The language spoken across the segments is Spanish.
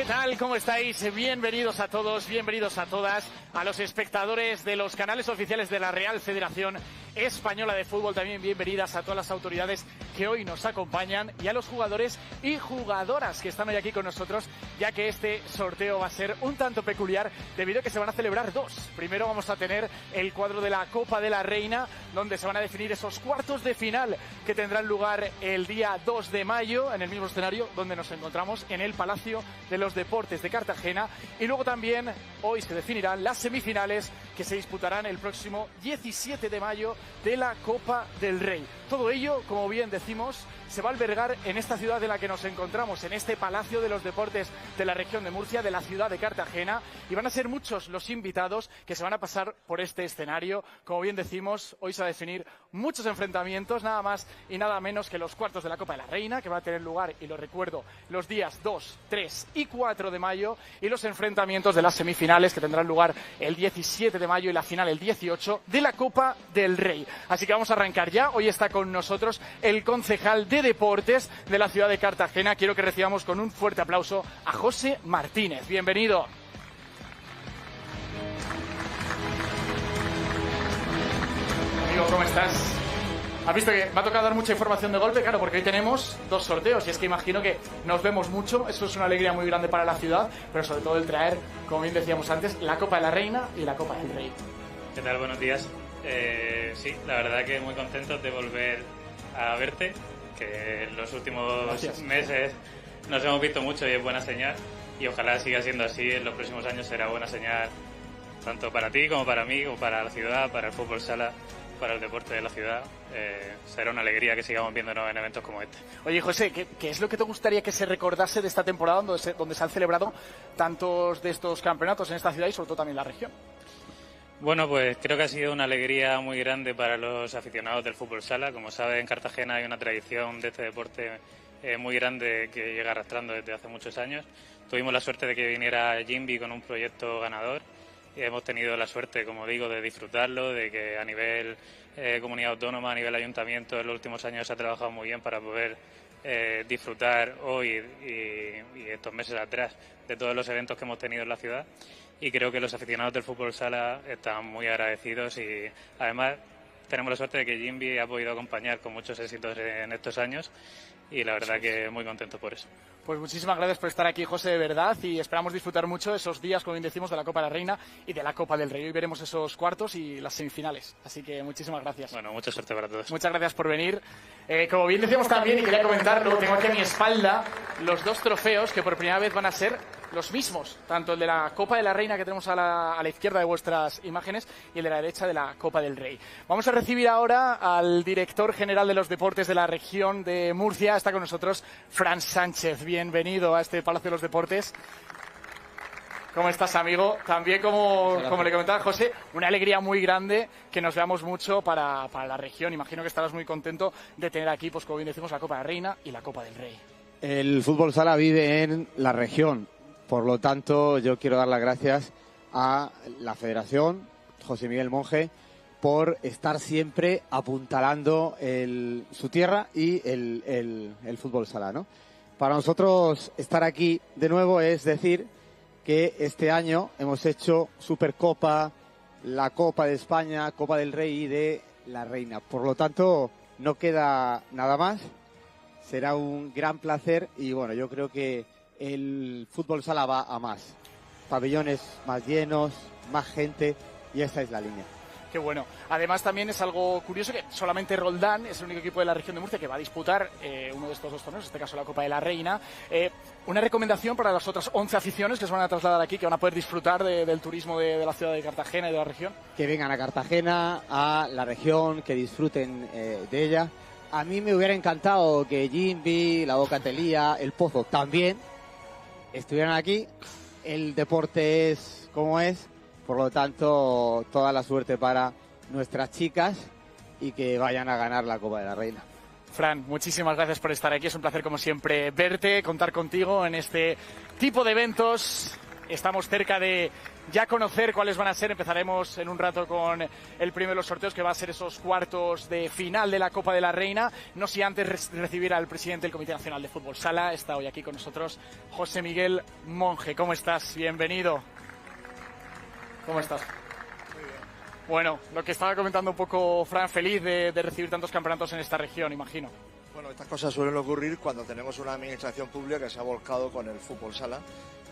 tal? ¿Cómo estáis? Bienvenidos a todos, bienvenidos a todas, a los espectadores de los canales oficiales de la Real Federación Española de Fútbol. También bienvenidas a todas las autoridades que hoy nos acompañan y a los jugadores y jugadoras que están hoy aquí con nosotros, ya que este sorteo va a ser un tanto peculiar debido a que se van a celebrar dos. Primero vamos a tener el cuadro de la Copa de la Reina, donde se van a definir esos cuartos de final que tendrán lugar el día 2 de mayo en el mismo escenario donde nos encontramos, en el Palacio de los Deportes de Cartagena. Y luego también hoy se definirán las semifinales que se disputarán el próximo 17 de mayo de la Copa del Rey. Todo ello, como bien decimos, se va a albergar en esta ciudad en la que nos encontramos, en este Palacio de los Deportes de la región de Murcia, de la ciudad de Cartagena, y van a ser muchos los invitados que se van a pasar por este escenario. Como bien decimos, hoy se va a definir muchos enfrentamientos, nada más y nada menos que los cuartos de la Copa de la Reina, que va a tener lugar, y lo recuerdo, los días 2, 3 y 4 de mayo, y los enfrentamientos de las semifinales que tendrán lugar el 17 de mayo y la final el 18 de la Copa del Rey. Así que vamos a arrancar ya. Hoy está con nosotros el concejal de Deportes de la ciudad de Cartagena. Quiero que recibamos con un fuerte aplauso a José Martínez. Bienvenido. Amigo, ¿cómo estás? ¿Has visto que me ha tocado dar mucha información de golpe? Claro, porque hoy tenemos dos sorteos y es que imagino que nos vemos mucho. Eso es una alegría muy grande para la ciudad, pero sobre todo el traer, como bien decíamos antes, la Copa de la Reina y la Copa del Rey. ¿Qué tal? Buenos días. Sí, la verdad que muy contentos de volver a verte, que en los últimos meses nos hemos visto mucho y es buena señal, y ojalá siga siendo así en los próximos años. Será buena señal tanto para ti como para mí, como para la ciudad, para el fútbol sala, para el deporte de la ciudad. Será una alegría que sigamos viéndonos en eventos como este. Oye, José, ¿qué es lo que te gustaría que se recordase de esta temporada donde se han celebrado tantos de estos campeonatos en esta ciudad y sobre todo también en la región? Bueno, pues creo que ha sido una alegría muy grande para los aficionados del fútbol sala. Como sabes, en Cartagena hay una tradición de este deporte muy grande que llega arrastrando desde hace muchos años. Tuvimos la suerte de que viniera Jimby con un proyecto ganador y hemos tenido la suerte, como digo, de disfrutarlo, de que a nivel comunidad autónoma, a nivel ayuntamiento, en los últimos años se ha trabajado muy bien para poder disfrutar hoy y estos meses atrás de todos los eventos que hemos tenido en la ciudad. Y creo que los aficionados del fútbol sala están muy agradecidos y además tenemos la suerte de que Jimby ha podido acompañar con muchos éxitos en estos años y la verdad que muy contento por eso. Pues muchísimas gracias por estar aquí, José, de verdad, y esperamos disfrutar mucho esos días, como bien decimos, de la Copa de la Reina y de la Copa del Rey. Hoy veremos esos cuartos y las semifinales, así que muchísimas gracias. Bueno, mucha suerte para todos. Muchas gracias por venir. Como bien decíamos también, y quería comentarlo, tengo aquí a mi espalda los dos trofeos que por primera vez van a ser los mismos, tanto el de la Copa de la Reina que tenemos a la izquierda de vuestras imágenes y el de la derecha de la Copa del Rey. Vamos a recibir ahora al director general de los deportes de la región de Murcia. Está con nosotros Fran Sánchez. Bienvenido a este Palacio de los Deportes. ¿Cómo estás, amigo? También, como le comentaba José, una alegría muy grande que nos veamos mucho para la región. Imagino que estarás muy contento de tener aquí, pues como bien decimos, la Copa de la Reina y la Copa del Rey. El fútbol sala vive en la región. Por lo tanto, yo quiero dar las gracias a la Federación, José Miguel Monge, por estar siempre apuntalando su tierra y el fútbol sala, ¿no? Para nosotros estar aquí de nuevo es decir que este año hemos hecho Supercopa, la Copa de España, Copa del Rey y de la Reina. Por lo tanto, no queda nada más. Será un gran placer y bueno, yo creo que el fútbol sala va a más. Pabellones más llenos, más gente y esta es la línea. Qué bueno. Además también es algo curioso que solamente Roldán es el único equipo de la región de Murcia que va a disputar uno de estos dos torneos, en este caso la Copa de la Reina. Una recomendación para las otras 11 aficiones que se van a trasladar aquí, que van a poder disfrutar del turismo de la ciudad de Cartagena y de la región. Que vengan a Cartagena, a la región, que disfruten de ella. A mí me hubiera encantado que Jimby, la Boca Telía, el Pozo también estuvieran aquí. El deporte es como es. Por lo tanto, toda la suerte para nuestras chicas y que vayan a ganar la Copa de la Reina. Fran, muchísimas gracias por estar aquí. Es un placer, como siempre, verte, contar contigo en este tipo de eventos. estamos cerca de ya conocer cuáles van a ser. Empezaremos en un rato con el primero de los sorteos, que va a ser esos cuartos de final de la Copa de la Reina. No sin antes recibir al presidente del Comité Nacional de Fútbol Sala. Está hoy aquí con nosotros José Miguel Monje. ¿Cómo estás? Bienvenido. ¿Cómo estás? Muy bien. Bueno, lo que estaba comentando un poco Fran, feliz de recibir tantos campeonatos en esta región, imagino. Bueno, estas cosas suelen ocurrir cuando tenemos una administración pública que se ha volcado con el fútbol sala,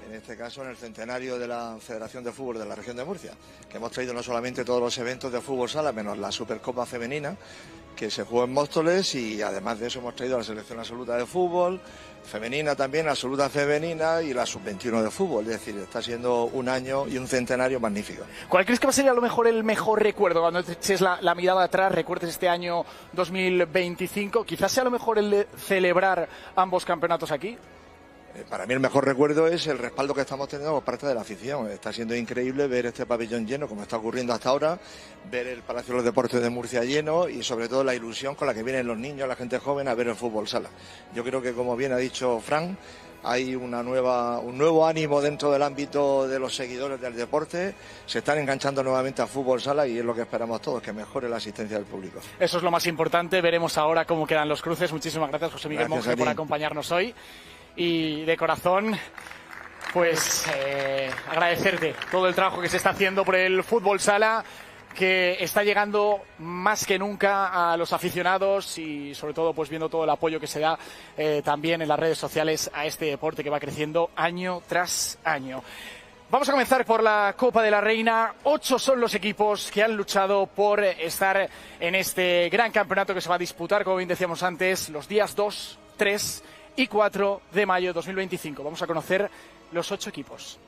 en este caso en el centenario de la Federación de Fútbol de la región de Murcia, que hemos traído no solamente todos los eventos de fútbol sala, menos la Supercopa Femenina, que se jugó en Móstoles, y además de eso hemos traído la selección absoluta de fútbol, femenina también, absoluta femenina, y la sub-21 de fútbol. Es decir, está siendo un año y un centenario magnífico. ¿Cuál crees que va a ser a lo mejor el mejor recuerdo cuando te eches la mirada atrás, recuerdes este año 2025? Quizás sea a lo mejor el de celebrar ambos campeonatos aquí. Para mí el mejor recuerdo es el respaldo que estamos teniendo por parte de la afición. Está siendo increíble ver este pabellón lleno, como está ocurriendo hasta ahora, ver el Palacio de los Deportes de Murcia lleno y sobre todo la ilusión con la que vienen los niños, la gente joven a ver el fútbol sala. Yo creo que, como bien ha dicho Fran, hay un nuevo ánimo dentro del ámbito de los seguidores del deporte. Se están enganchando nuevamente a fútbol sala y es lo que esperamos todos, que mejore la asistencia del público. Eso es lo más importante. Veremos ahora cómo quedan los cruces. Muchísimas gracias, José Miguel Monje, por acompañarnos hoy. Y de corazón, pues agradecerte todo el trabajo que se está haciendo por el fútbol sala, que está llegando más que nunca a los aficionados y sobre todo pues viendo todo el apoyo que se da también en las redes sociales a este deporte que va creciendo año tras año. Vamos a comenzar por la Copa de la Reina. 8 son los equipos que han luchado por estar en este gran campeonato que se va a disputar, como bien decíamos antes, los días 2, 3 y 4 de mayo de 2025. Vamos a conocer los 8 equipos.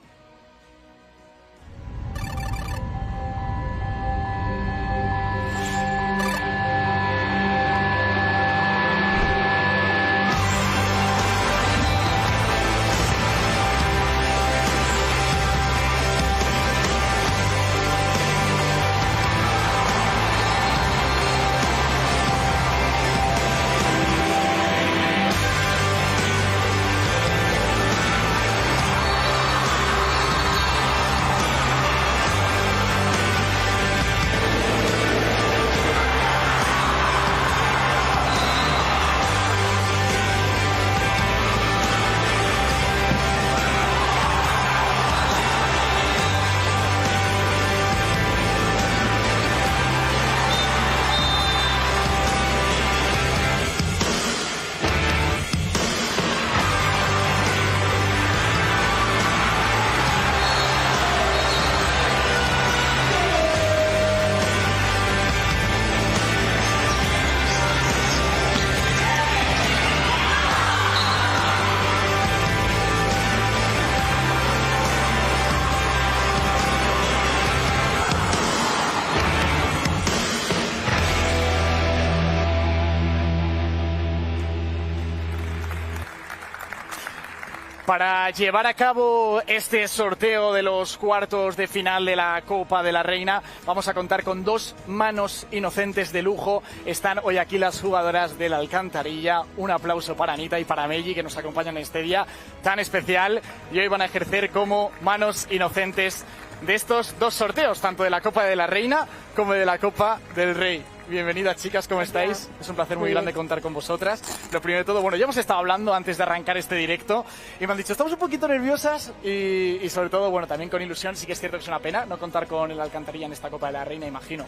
Para llevar a cabo este sorteo de los cuartos de final de la Copa de la Reina, vamos a contar con 2 manos inocentes de lujo. Están hoy aquí las jugadoras del Alcantarilla. Un aplauso para Anita y para Meji, que nos acompañan en este día tan especial. Y hoy van a ejercer como manos inocentes de estos 2 sorteos, tanto de la Copa de la Reina como de la Copa del Rey. Bienvenidas, chicas, ¿cómo estáis? Es un placer muy grande contar con vosotras. Lo primero de todo, bueno, ya hemos estado hablando antes de arrancar este directo y me han dicho, estamos un poquito nerviosas y sobre todo, bueno, también con ilusión. Sí que es cierto que es una pena no contar con el Alcantarilla en esta Copa de la Reina, imagino.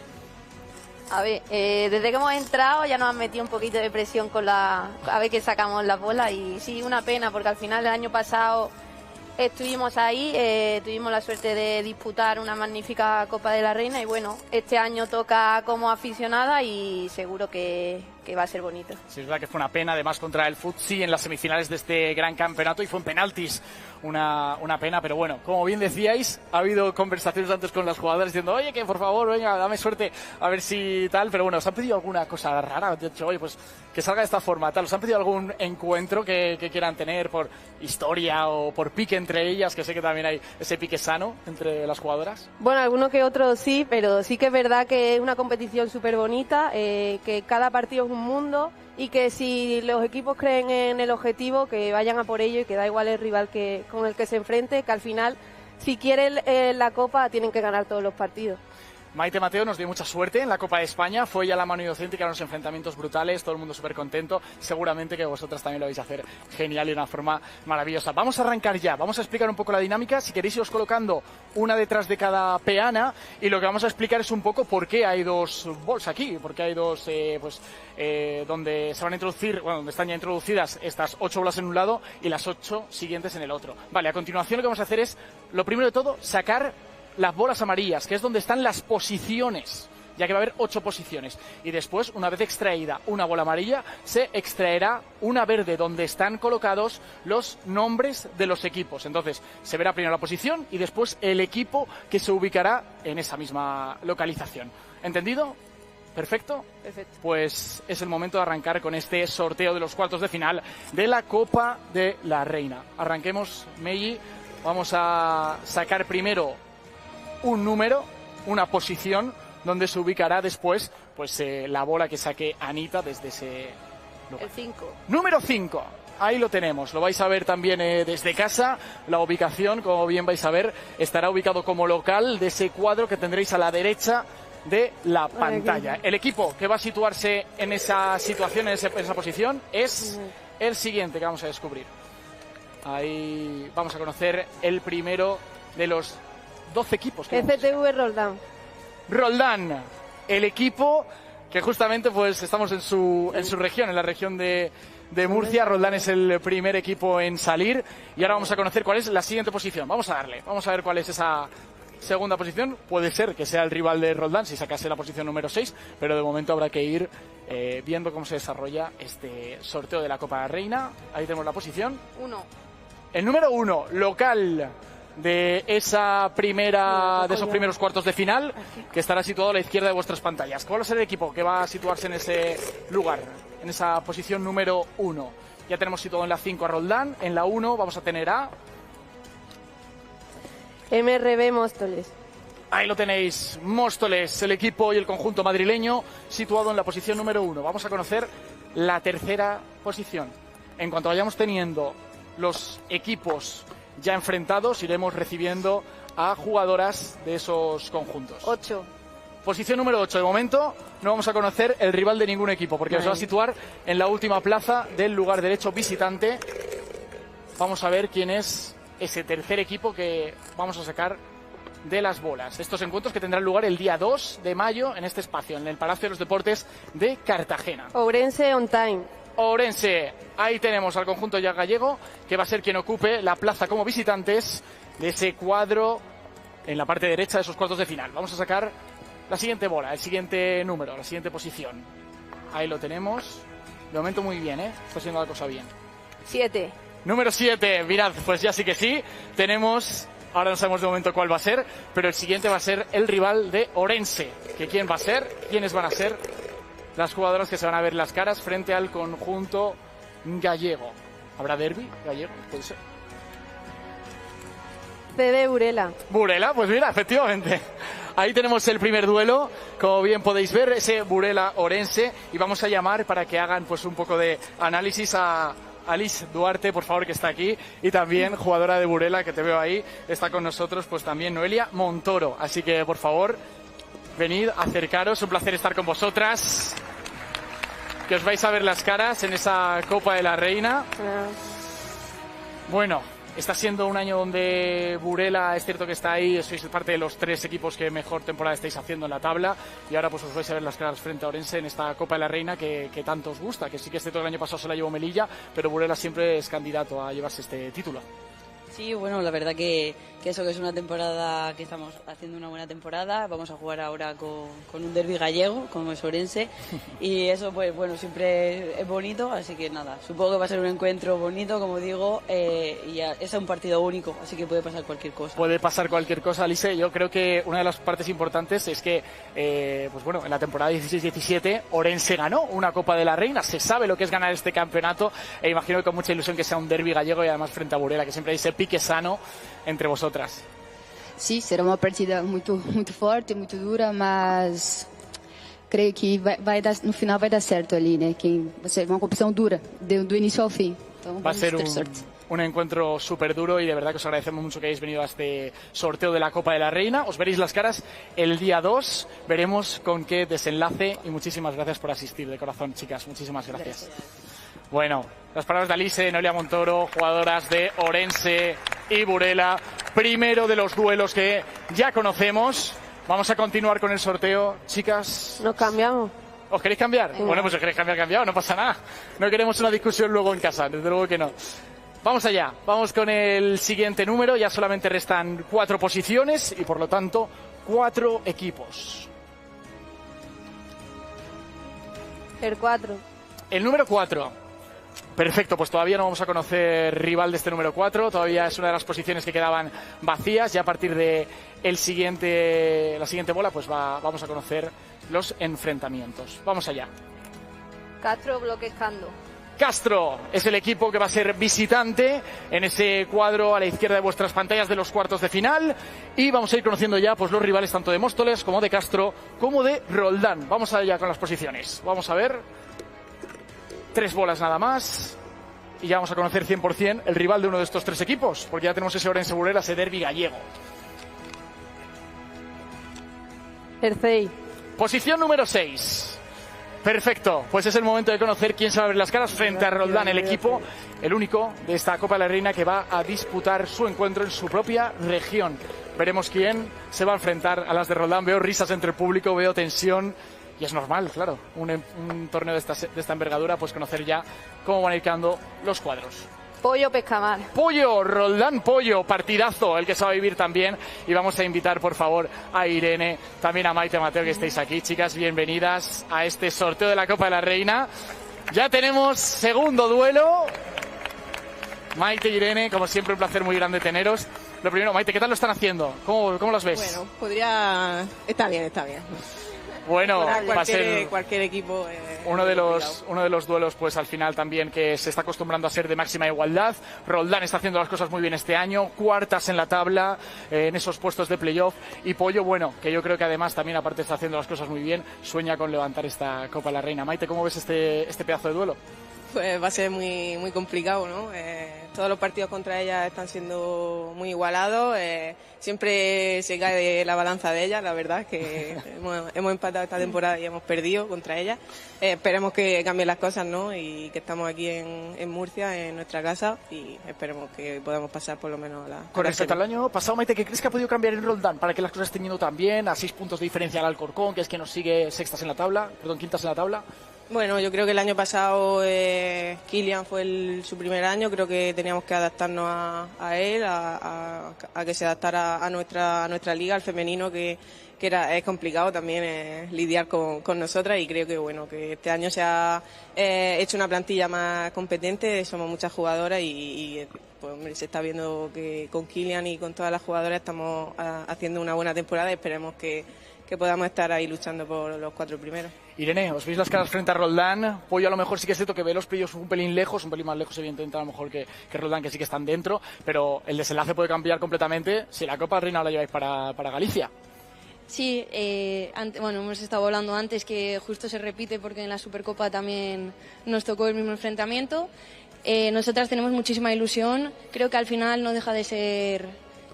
A ver, desde que hemos entrado ya nos han metido un poquito de presión con a ver que sacamos la bola y sí, una pena porque al final el año pasado estuvimos ahí, tuvimos la suerte de disputar una magnífica Copa de la Reina y bueno, este año toca como aficionada y seguro que va a ser bonito. Sí, es verdad que fue una pena, además contra el Futsi en las semifinales de este gran campeonato y fue en penaltis, una pena, pero bueno, como bien decíais, ha habido conversaciones antes con las jugadoras diciendo, oye, que por favor, venga, dame suerte, a ver si tal, pero bueno, ¿os han pedido alguna cosa rara? De hecho, oye, pues que salga de esta forma, tal, ¿os han pedido algún encuentro que quieran tener por historia o por pique entre ellas, que sé que también hay ese pique sano entre las jugadoras? Bueno, alguno que otro sí, pero sí que es verdad que es una competición súper bonita, que cada partido es un mundo y que si los equipos creen en el objetivo, que vayan a por ello y que da igual el rival con el que se enfrente, que al final si quieren la Copa tienen que ganar todos los partidos. Maite Mateo nos dio mucha suerte en la Copa de España, fue ya la mano inocente, que eran unos enfrentamientos brutales, todo el mundo súper contento, seguramente que vosotras también lo vais a hacer genial y de una forma maravillosa. Vamos a arrancar ya, vamos a explicar un poco la dinámica, si queréis iros colocando una detrás de cada peana, y lo que vamos a explicar es un poco por qué hay dos bols aquí, por qué hay dos, donde se van a introducir, bueno, donde están ya introducidas estas 8 bolas en un lado y las 8 siguientes en el otro. Vale, a continuación lo que vamos a hacer es, lo primero de todo, sacar las bolas amarillas, que es donde están las posiciones, ya que va a haber 8 posiciones. Y después, una vez extraída una bola amarilla, se extraerá una verde, donde están colocados los nombres de los equipos. Entonces, se verá primero la posición y después el equipo que se ubicará en esa misma localización. ¿Entendido? ¿Perfecto? Perfecto. Pues es el momento de arrancar con este sorteo de los cuartos de final de la Copa de la Reina. Arranquemos, Meiji. Vamos a sacar primero un número, una posición, donde se ubicará después pues la bola que saque Anita desde ese lugar. El 5. Número 5. Ahí lo tenemos. Lo vais a ver también desde casa. La ubicación, como bien vais a ver, estará ubicado como local de ese cuadro que tendréis a la derecha de la pantalla. El equipo que va a situarse en esa situación, en esa posición, es el siguiente que vamos a descubrir. Ahí vamos a conocer el primero de los 12 equipos. FTV Roldán. Roldán, el equipo que justamente pues estamos en su región, en la región de Murcia. Roldán es el primer equipo en salir y ahora vamos a conocer cuál es la siguiente posición. Vamos a darle, vamos a ver cuál es esa segunda posición. Puede ser que sea el rival de Roldán si sacase la posición número 6, pero de momento habrá que ir viendo cómo se desarrolla este sorteo de la Copa de la Reina. Ahí tenemos la posición. 1. El número 1, local de esa primera, de esos primeros cuartos de final, que estará situado a la izquierda de vuestras pantallas. ¿Cuál va a ser el equipo que va a situarse en ese lugar, en esa posición número 1? Ya tenemos situado en la 5 a Roldán, en la 1 vamos a tener a MRB Móstoles. Ahí lo tenéis, Móstoles, el equipo y el conjunto madrileño situado en la posición número 1. Vamos a conocer la tercera posición. En cuanto vayamos teniendo los equipos ya enfrentados, iremos recibiendo a jugadoras de esos conjuntos. 8. Posición número 8. De momento no vamos a conocer el rival de ningún equipo, porque nos va a situar en la última plaza del lugar derecho visitante. Vamos a ver quién es ese tercer equipo que vamos a sacar de las bolas. Estos encuentros que tendrán lugar el día 2 de mayo en este espacio, en el Palacio de los Deportes de Cartagena. Ourense On Time. Ourense, ahí tenemos al conjunto ya gallego, que va a ser quien ocupe la plaza como visitantes de ese cuadro en la parte derecha de esos cuartos de final. Vamos a sacar la siguiente bola, el siguiente número, la siguiente posición. Ahí lo tenemos. De momento muy bien, está haciendo la cosa bien. 7. Número 7, mirad, pues ya sí que sí. Tenemos, ahora no sabemos de momento cuál va a ser, pero el siguiente va a ser el rival de Ourense. ¿Que quién va a ser? ¿Quiénes van a ser las jugadoras que se van a ver las caras frente al conjunto gallego? ¿Habrá derbi gallego? Puede ser. CD Burela. Burela, pues mira, efectivamente. Ahí tenemos el primer duelo, como bien podéis ver, ese Burela-Ourense, y vamos a llamar para que hagan pues un poco de análisis a Alice Duarte, por favor, que está aquí, y también jugadora de Burela, que te veo ahí, está con nosotros, pues también Noelia Montoro. Así que, por favor, venid, acercaros, un placer estar con vosotras, que os vais a ver las caras en esa Copa de la Reina. Bueno, está siendo un año donde Burela, es cierto que está ahí, sois parte de los 3 equipos que mejor temporada estáis haciendo en la tabla, y ahora pues os vais a ver las caras frente a Ourense en esta Copa de la Reina que tanto os gusta, que sí que todo el año pasado se la llevó Melilla, pero Burela siempre es candidato a llevarse este título. Sí, bueno, la verdad que eso, que es una temporada que estamos haciendo una buena temporada. Vamos a jugar ahora con un derbi gallego, como es Ourense, y eso pues bueno, siempre es bonito, así que nada, supongo que va a ser un encuentro bonito, como digo, y es un partido único, así que puede pasar cualquier cosa. Puede pasar cualquier cosa, Alice. Yo creo que una de las partes importantes es que, pues bueno, en la temporada 16-17 Ourense ganó una Copa de la Reina, se sabe lo que es ganar este campeonato, e imagino que con mucha ilusión que sea un derbi gallego y además frente a Burela, que siempre hay ese pique sano entre vosotras. Sim, será uma partida muito forte, muito dura, mas creio que no final vai dar certo ali, né? Vai ser uma competição dura, do início ao fim. Então va a ser vamos ter sorte. un encuentro súper duro y de verdad que os agradecemos mucho que hayáis venido a este sorteo de la Copa de la Reina. Os veréis las caras el día 2, veremos con qué desenlace y muchísimas gracias por asistir de corazón, chicas, muchísimas gracias. Bueno, las palabras de Alice, Noelia Montoro, jugadoras de Orense y Burela, primero de los duelos que ya conocemos. Vamos a continuar con el sorteo, chicas. Nos cambiamos. ¿Os queréis cambiar? Sí. Bueno, pues si os queréis cambiar, no pasa nada. No queremos una discusión luego en casa, desde luego que no. Vamos allá, vamos con el siguiente número. Ya solamente restan 4 posiciones y por lo tanto 4 equipos. El 4. El número 4. Perfecto, pues todavía no vamos a conocer rival de este número 4. Todavía es una de las posiciones que quedaban vacías. Ya a partir de la siguiente bola, pues vamos a conocer los enfrentamientos. Vamos allá. Castro bloqueando. Castro es el equipo que va a ser visitante en ese cuadro a la izquierda de vuestras pantallas de los cuartos de final. Y vamos a ir conociendo ya pues los rivales tanto de Móstoles como de Castro como de Roldán. Vamos allá con las posiciones. Vamos a ver. 3 bolas nada más. Y ya vamos a conocer 100% el rival de uno de estos 3 equipos. Porque ya tenemos ese Orense Burela, ese derbi gallego. El 6. Posición número 6. Perfecto, pues es el momento de conocer quién se va a ver las caras frente a Roldán, el equipo, el único de esta Copa de la Reina que va a disputar su encuentro en su propia región. Veremos quién se va a enfrentar a las de Roldán. Veo risas entre el público, veo tensión y es normal, claro, un torneo de esta envergadura, pues conocer ya cómo van a ir quedando los cuadros. Pollo Pescamar. Pollo, Roldán Pollo, partidazo el que se va a vivir también. Y vamos a invitar, por favor, a Irene, también a Maite, Mateo, que estéis aquí. Chicas, bienvenidas a este sorteo de la Copa de la Reina. Ya tenemos segundo duelo. Maite y Irene, como siempre, un placer muy grande teneros. Lo primero, Maite, ¿qué tal lo están haciendo? ¿Cómo los ves? Bueno, podría... Está bien. Bueno, va a ser cualquier equipo. uno de los duelos, pues al final también que se está acostumbrando a ser de máxima igualdad. Roldán está haciendo las cosas muy bien este año, cuartas en la tabla, en esos puestos de playoff. Y Pollo, bueno, que yo creo que además también, aparte está haciendo las cosas muy bien, sueña con levantar esta Copa de la Reina. Maite, ¿cómo ves este pedazo de duelo? Pues va a ser muy, muy complicado, ¿no? Todos los partidos contra ella están siendo muy igualados. Siempre se cae la balanza de ella, la verdad, que hemos empatado esta temporada y hemos perdido contra ella. Esperemos que cambien las cosas, ¿no? Y que estamos aquí en Murcia, en nuestra casa, y esperemos que podamos pasar por lo menos a la... Con respecto al año pasado, Maite, ¿qué crees que ha podido cambiar en Roldán para que las cosas estén yendo tan bien? A 6 puntos de diferencia al Alcorcón, que es que nos sigue quintas en la tabla. Bueno, yo creo que el año pasado Kilian fue su primer año. Creo que teníamos que adaptarnos a él, a que se adaptara a nuestra liga, al femenino, que es complicado también lidiar con nosotras, y creo que bueno, que este año se ha hecho una plantilla más competente. Somos muchas jugadoras y pues, hombre, se está viendo que con Kilian y con todas las jugadoras estamos haciendo una buena temporada, y esperemos que podamos estar ahí luchando por los 4 primeros. Irene, os veis las caras frente a Roldán. Pollo a lo mejor sí que es cierto que ve los playoffs un pelín más lejos evidentemente a lo mejor que Roldán, que sí que están dentro, pero el desenlace puede cambiar completamente si la Copa Reina la lleváis para Galicia. Sí, hemos estado hablando antes que justo se repite porque en la Supercopa también nos tocó el mismo enfrentamiento. Nosotras tenemos muchísima ilusión, creo que al final no deja de ser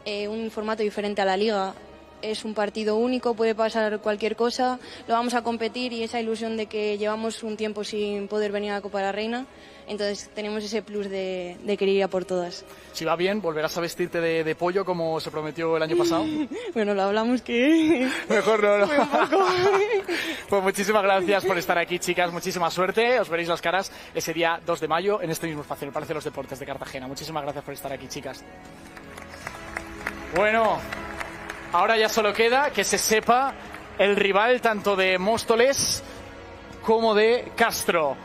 un formato diferente a la Liga. Es un partido único, puede pasar cualquier cosa, lo vamos a competir, y esa ilusión de que llevamos un tiempo sin poder venir a la Copa de la Reina, entonces tenemos ese plus de querer ir a por todas. Si va bien, ¿volverás a vestirte de pollo como se prometió el año pasado? Bueno, lo hablamos que... Mejor no. Pues muchísimas gracias por estar aquí, chicas, muchísima suerte, os veréis las caras ese día 2 de mayo en este mismo espacio, el Palacio de los Deportes de Cartagena. Muchísimas gracias por estar aquí, chicas. Bueno... Ahora ya solo queda que se sepa el rival tanto de Móstoles como de Castro.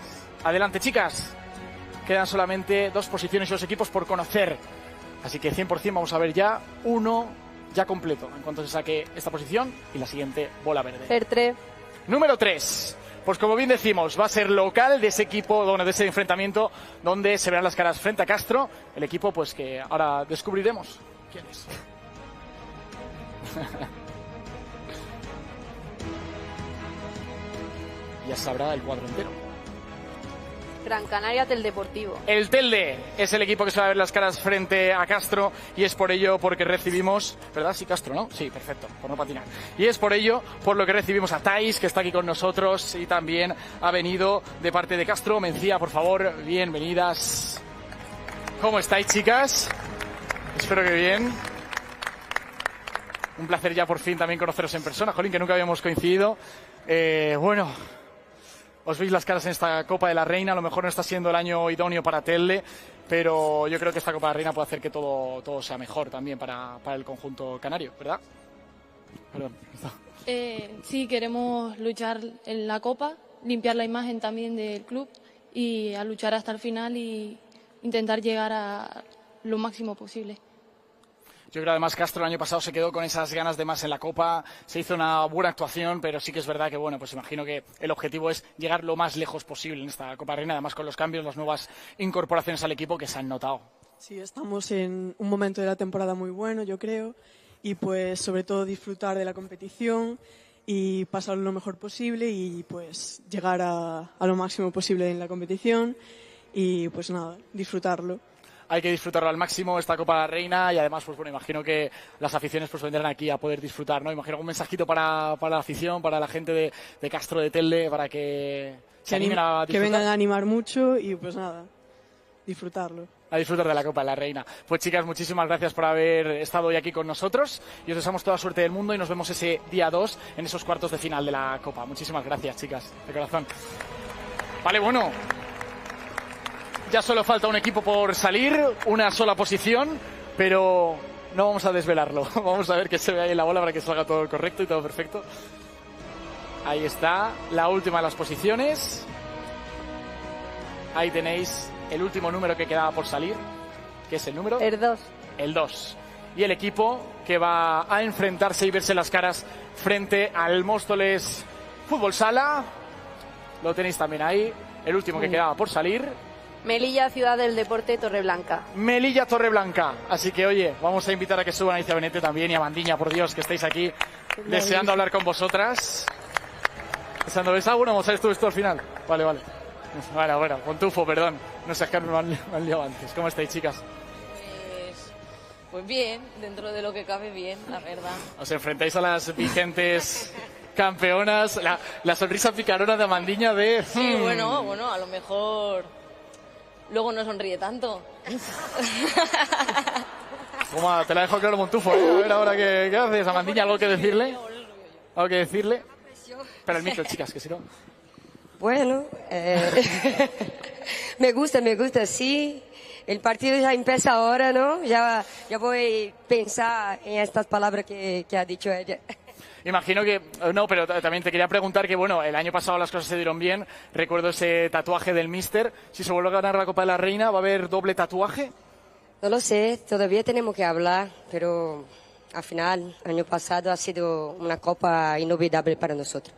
Adelante, chicas. Quedan solamente 2 posiciones y 2 equipos por conocer. Así que 100% vamos a ver ya uno ya completo en cuanto se saque esta posición y la siguiente bola verde. El 3. Número 3. Pues como bien decimos, va a ser local de ese equipo, de ese enfrentamiento donde se verán las caras frente a Castro. El equipo pues que ahora descubriremos quién es. Ya sabrá el cuadro entero. Gran Canaria Teldeportivo. El Telde es el equipo que se va a ver las caras frente a Castro y es por ello porque recibimos, ¿verdad? Sí, Castro, ¿no? Sí, perfecto, por no patinar. Y es por ello por lo que recibimos a Thais, que está aquí con nosotros y también ha venido de parte de Castro. Mencía, por favor, bienvenidas. ¿Cómo estáis, chicas? Espero que bien. Un placer ya por fin también conoceros en persona, jolín, que nunca habíamos coincidido. Bueno, os veis las caras en esta Copa de la Reina. A lo mejor no está siendo el año idóneo para Telde, pero yo creo que esta Copa de la Reina puede hacer que todo sea mejor también para el conjunto canario, ¿verdad? Perdón. Sí, queremos luchar en la Copa, limpiar la imagen también del club y a luchar hasta el final y intentar llegar a lo máximo posible. Yo creo además Castro el año pasado se quedó con esas ganas de más en la Copa, se hizo una buena actuación, pero sí que es verdad que, bueno, pues imagino que el objetivo es llegar lo más lejos posible en esta Copa Reina, además con los cambios, las nuevas incorporaciones al equipo que se han notado. Sí, estamos en un momento de la temporada muy bueno, yo creo, y pues sobre todo disfrutar de la competición y pasarlo lo mejor posible y pues llegar a lo máximo posible en la competición y pues nada, disfrutarlo. Hay que disfrutarlo al máximo esta Copa de la Reina y además, pues bueno, imagino que las aficiones pues vendrán aquí a poder disfrutar, ¿no? Imagino un mensajito para la afición, para la gente de Castro de Telde, para que se animen a disfrutar. Que vengan a animar mucho y pues nada, disfrutarlo. A disfrutar de la Copa de la Reina. Pues chicas, muchísimas gracias por haber estado hoy aquí con nosotros y os deseamos toda suerte del mundo y nos vemos ese día 2 en esos cuartos de final de la Copa. Muchísimas gracias, chicas, de corazón. Vale, bueno. Ya solo falta un equipo por salir, una sola posición, pero no vamos a desvelarlo. Vamos a ver que se vea ahí en la bola para que salga todo correcto y todo perfecto. Ahí está, la última de las posiciones. Ahí tenéis el último número que quedaba por salir, que es el número... El 2. El 2. Y el equipo que va a enfrentarse y verse las caras frente al Móstoles Fútbol Sala. Lo tenéis también ahí, el último que quedaba por salir. Melilla, Ciudad del Deporte, Torreblanca. Melilla, Torreblanca. Así que, oye, vamos a invitar a que suban a Alicia Benete también y a Mandiña, por Dios, que estáis aquí deseando hablar con vosotras. Deseando ver algo, ¿no? ¿Sabes tú esto al final? Vale. Bueno, con tufo, perdón. No sé, es que me han liado antes. ¿Cómo estáis, chicas? Pues bien, dentro de lo que cabe bien, la verdad. Os enfrentáis a las vigentes campeonas. La sonrisa picarona de Mandiña de... Sí, bueno, a lo mejor... Luego no sonríe tanto. Toma, te la dejo claro, Montufo, ¿eh? A ver ahora qué haces. Amandiña, ¿algo que decirle? ¿Algo que decirle? Espera el micro, chicas, que si no... Bueno, me gusta, sí. El partido ya empieza ahora, ¿no? Ya voy a pensar en estas palabras que ha dicho ella. Imagino que... No, pero también te quería preguntar que, bueno, el año pasado las cosas se dieron bien. Recuerdo ese tatuaje del míster. Si se vuelve a ganar la Copa de la Reina, ¿va a haber doble tatuaje? No lo sé, todavía tenemos que hablar, pero al final, año pasado ha sido una Copa inolvidable para nosotros.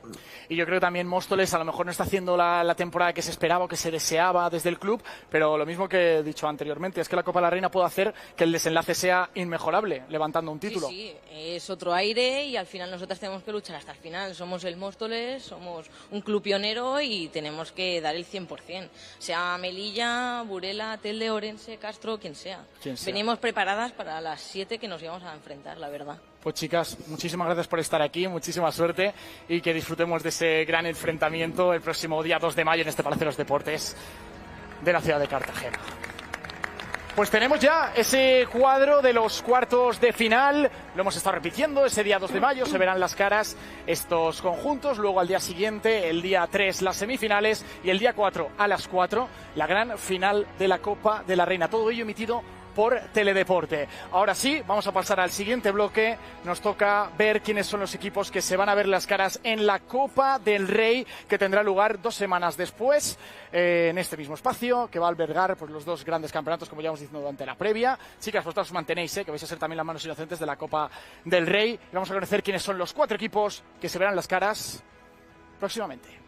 Y yo creo que también Móstoles a lo mejor no está haciendo la temporada que se esperaba o que se deseaba desde el club, pero lo mismo que he dicho anteriormente, es que la Copa de la Reina puede hacer que el desenlace sea inmejorable, levantando un título. Sí, es otro aire y al final nosotras tenemos que luchar hasta el final. Somos el Móstoles, somos un club pionero y tenemos que dar el 100%. Sea Melilla, Burela, Telde, Orense, Castro, quien sea. Venimos preparadas para las 7 que nos íbamos a enfrentar, la verdad. Pues chicas, muchísimas gracias por estar aquí, muchísima suerte y que disfrutemos de ese gran enfrentamiento el próximo día 2 de mayo en este Palacio de los Deportes de la ciudad de Cartagena. Pues tenemos ya ese cuadro de los cuartos de final, lo hemos estado repitiendo, ese día 2 de mayo se verán las caras estos conjuntos, luego al día siguiente, el día 3, las semifinales y el día 4 a las 4, la gran final de la Copa de la Reina, todo ello emitido por Teledeporte. Ahora sí, vamos a pasar al siguiente bloque. Nos toca ver quiénes son los equipos que se van a ver las caras en la Copa del Rey, que tendrá lugar 2 semanas después, en este mismo espacio, que va a albergar pues, los 2 grandes campeonatos, como ya hemos dicho durante la previa. Chicas, vosotros os mantenéis, que vais a ser también las manos inocentes de la Copa del Rey. Y vamos a conocer quiénes son los 4 equipos que se verán las caras próximamente.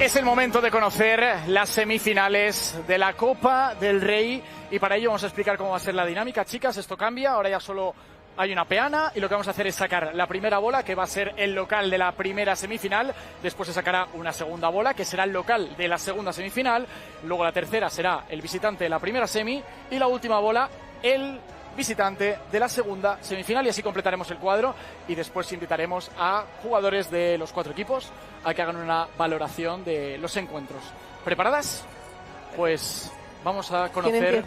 Es el momento de conocer las semifinales de la Copa del Rey y para ello vamos a explicar cómo va a ser la dinámica. Chicas, esto cambia, ahora ya solo hay una peana y lo que vamos a hacer es sacar la primera bola, que va a ser el local de la primera semifinal. Después se sacará una segunda bola, que será el local de la segunda semifinal. Luego la tercera será el visitante de la primera semi y la última bola, el visitante de la segunda semifinal, y así completaremos el cuadro y después invitaremos a jugadores de los 4 equipos a que hagan una valoración de los encuentros. ¿Preparadas? Pues vamos a conocer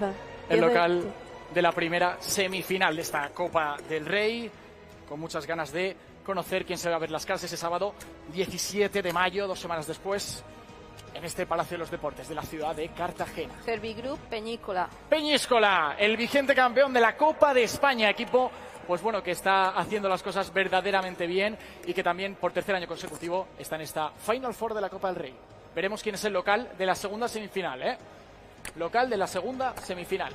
el local de la primera semifinal de esta Copa del Rey, con muchas ganas de conocer quién se va a ver las caras ese sábado 17 de mayo, 2 semanas después, en este Palacio de los Deportes de la ciudad de Cartagena. Servigroup Peñíscola. Peñíscola, el vigente campeón de la Copa de España, equipo pues bueno, que está haciendo las cosas verdaderamente bien y que también por tercer año consecutivo está en esta Final Four de la Copa del Rey. Veremos quién es el local de la segunda semifinal, ¿eh? Local de la segunda semifinal.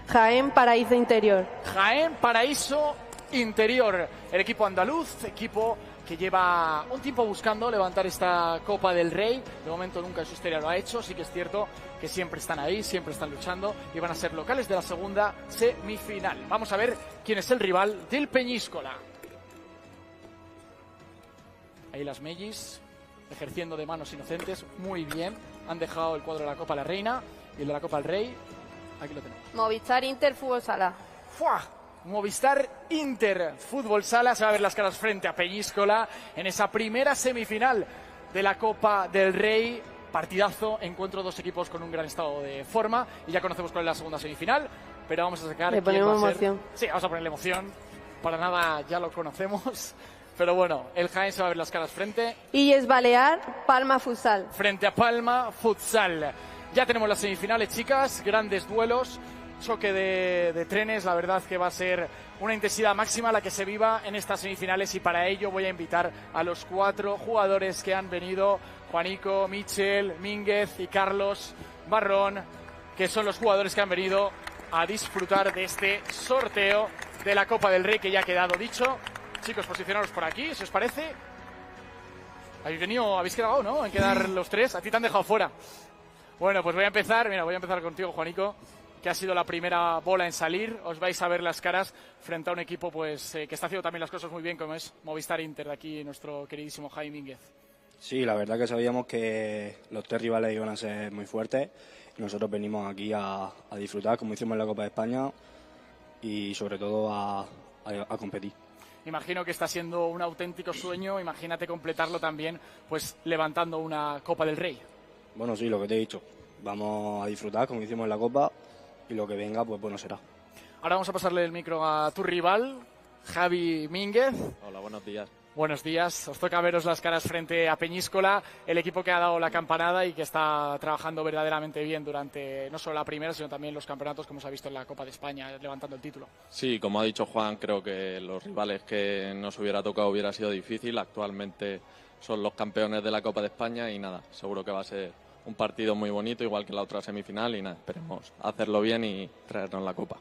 Jaén Paraíso Interior. Jaén Paraíso Interior, el equipo andaluz, equipo que lleva un tiempo buscando levantar esta Copa del Rey. De momento nunca en su historia lo ha hecho, sí que es cierto que siempre están ahí, siempre están luchando y van a ser locales de la segunda semifinal. Vamos a ver quién es el rival del Peñíscola. Ahí las Mellis ejerciendo de manos inocentes, muy bien. Han dejado el cuadro de la Copa de la Reina y el de la Copa del Rey. Aquí lo tenemos. Movistar Inter Fútbol Sala. ¡Fua! Movistar Inter Fútbol Sala se va a ver las caras frente a Peñíscola en esa primera semifinal de la Copa del Rey. Partidazo, encuentro, 2 equipos con un gran estado de forma y ya conocemos cuál es la segunda semifinal, pero vamos a sacar. Le ponemos emoción. Sí, vamos a ponerle emoción. Para nada ya lo conocemos, pero bueno, el Jaén se va a ver las caras frente. Illes Balear, Palma Futsal. Frente a Palma Futsal. Ya tenemos las semifinales, chicas, grandes duelos. Choque de trenes, la verdad que va a ser una intensidad máxima la que se viva en estas semifinales y para ello voy a invitar a los 4 jugadores que han venido, Juanico, Michel, Mínguez y Carlos Barrón, que son los jugadores que han venido a disfrutar de este sorteo de la Copa del Rey que ya ha quedado dicho. Chicos, posicionaros por aquí, si os parece. Habéis quedado, ¿no? En quedar los 3, a ti te han dejado fuera. Bueno, pues voy a empezar contigo, Juanico, que ha sido la primera bola en salir. Os vais a ver las caras frente a un equipo pues que está haciendo también las cosas muy bien, como es Movistar Inter, de aquí nuestro queridísimo Jaime Mínguez. Sí, la verdad que sabíamos que los 3 rivales iban a ser muy fuertes y nosotros venimos aquí a disfrutar, como hicimos en la Copa de España, y sobre todo a competir. Imagino que está siendo un auténtico sueño, imagínate completarlo también pues levantando una Copa del Rey. Bueno, sí, lo que te he dicho, vamos a disfrutar como hicimos en la Copa y lo que venga, pues bueno será. Ahora vamos a pasarle el micro a tu rival, Javi Mínguez. Hola, buenos días. Buenos días, os toca veros las caras frente a Peñíscola, el equipo que ha dado la campanada y que está trabajando verdaderamente bien durante no solo la primera, sino también los campeonatos, como se ha visto en la Copa de España, levantando el título. Sí, como ha dicho Juan, creo que los rivales que nos hubiera tocado hubiera sido difícil. Actualmente son los campeones de la Copa de España y nada, seguro que va a ser un partido muy bonito, igual que la otra semifinal, y nada, esperemos hacerlo bien y traernos la Copa.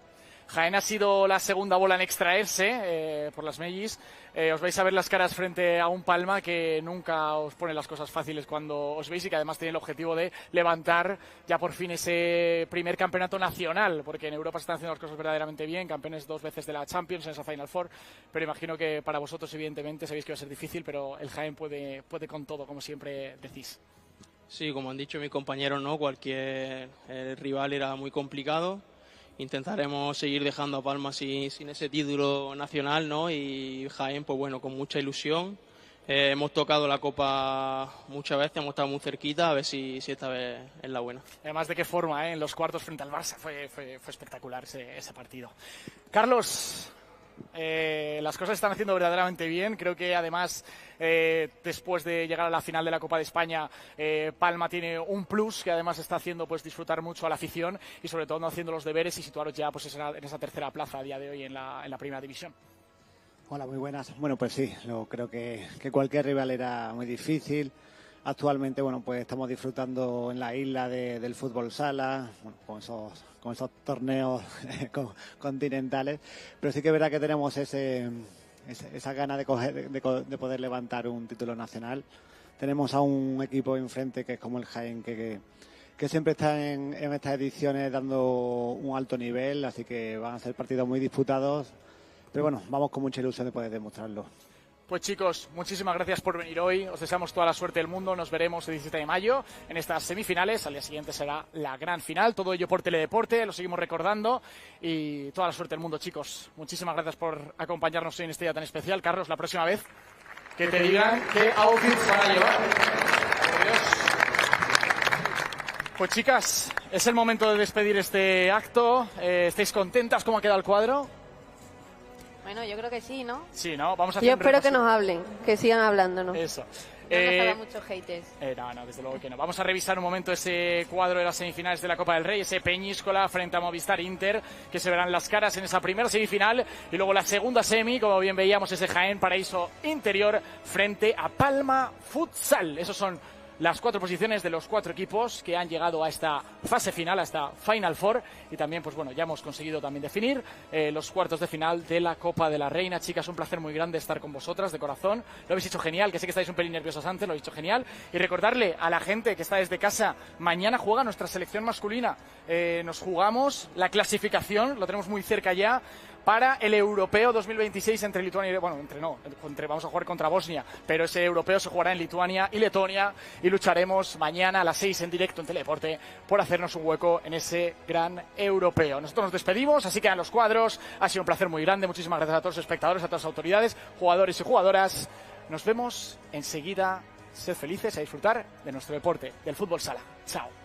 Jaén ha sido la segunda bola en extraerse por las Mellis. Os vais a ver las caras frente a un Palma que nunca os pone las cosas fáciles cuando os veis y que además tiene el objetivo de levantar ya por fin ese primer campeonato nacional, porque en Europa se están haciendo las cosas verdaderamente bien, campeones 2 veces de la Champions en esa Final Four, pero imagino que para vosotros evidentemente sabéis que va a ser difícil, pero el Jaén puede con todo, como siempre decís. Sí, como han dicho mis compañeros, ¿no? Cualquier rival era muy complicado. Intentaremos seguir dejando a Palma sin ese título nacional, ¿no? Y Jaén, pues bueno, con mucha ilusión. Hemos tocado la Copa muchas veces, hemos estado muy cerquita, a ver si esta vez es la buena. Además, de qué forma, en los cuartos frente al Barça, fue espectacular ese partido. Carlos, las cosas están haciendo verdaderamente bien. Creo que además, después de llegar a la final de la Copa de España, Palma tiene un plus que además está haciendo pues disfrutar mucho a la afición y sobre todo no haciendo los deberes y situaros ya pues en esa tercera plaza a día de hoy en la primera división. Hola, muy buenas. Bueno, pues sí, creo que cualquier rival era muy difícil. Actualmente, bueno, pues estamos disfrutando en la isla del fútbol sala, bueno, con esos torneos continentales, pero sí que es verdad que tenemos ese esa gana de poder levantar un título nacional. Tenemos a un equipo enfrente que es como el Jaén, que siempre está en estas ediciones dando un alto nivel, así que van a ser partidos muy disputados. Pero bueno, vamos con mucha ilusión de poder demostrarlo. Pues chicos, muchísimas gracias por venir hoy. Os deseamos toda la suerte del mundo. Nos veremos el 17 de mayo en estas semifinales. Al día siguiente será la gran final. Todo ello por Teledeporte. Lo seguimos recordando. Y toda la suerte del mundo, chicos. Muchísimas gracias por acompañarnos hoy en este día tan especial. Carlos, la próxima vez que te digan qué outfits van a llevar. Por Dios. Pues chicas, es el momento de despedir este acto. ¿Estáis contentas cómo ha quedado el cuadro? Bueno, yo creo que sí, ¿no? Sí, ¿no? Vamos a hacer Yo espero que nos hablen, que sigan hablándonos. Eso. No nos hagan muchos haters. No, desde luego que no. Vamos a revisar un momento ese cuadro de las semifinales de la Copa del Rey, ese Peñíscola frente a Movistar Inter, que se verán las caras en esa primera semifinal, y luego la segunda semi, como bien veíamos, ese Jaén Paraíso Interior frente a Palma Futsal. Esos son las 4 posiciones de los 4 equipos que han llegado a esta fase final, a esta Final Four, y también, pues bueno, ya hemos conseguido también definir los cuartos de final de la Copa de la Reina. Chicas, un placer muy grande estar con vosotras, de corazón. Lo habéis hecho genial, que sé que estáis un pelín nerviosas antes, lo habéis hecho genial. Y recordarle a la gente que está desde casa, mañana juega nuestra selección masculina. Nos jugamos la clasificación, lo tenemos muy cerca ya, para el Europeo 2026 entre Lituania y... Bueno, vamos a jugar contra Bosnia, pero ese Europeo se jugará en Lituania y Letonia, y lucharemos mañana a las 6 en directo en Teledeporte por hacernos un hueco en ese gran Europeo. Nosotros nos despedimos, así quedan los cuadros. Ha sido un placer muy grande. Muchísimas gracias a todos los espectadores, a todas las autoridades, jugadores y jugadoras. Nos vemos enseguida. Sed felices, a disfrutar de nuestro deporte, del fútbol sala. Chao.